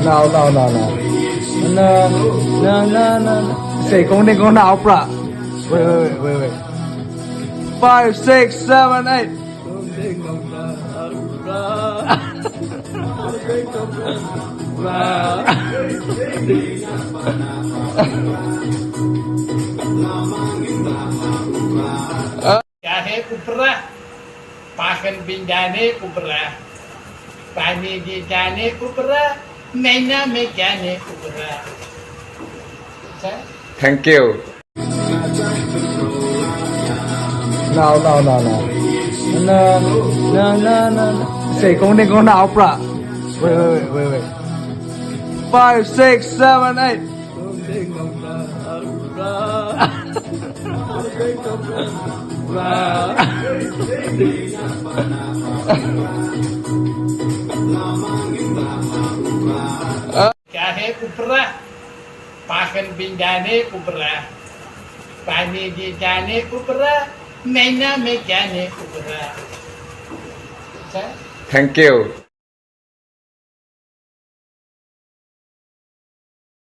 No. No. Say, go now, prah. Wait. 5, 6, 7, 8. Jahe ku prah, pakan pinjane ku prah, pani di jane ku prah, mena me jane ku prah. Thank you. No. Say, go now, prah. Wait. 5, 6, 7, 8. Jahe ku prah, pakan pinjane ku prah, pani di jane ku prah, mena me jane ku prah. Thank you.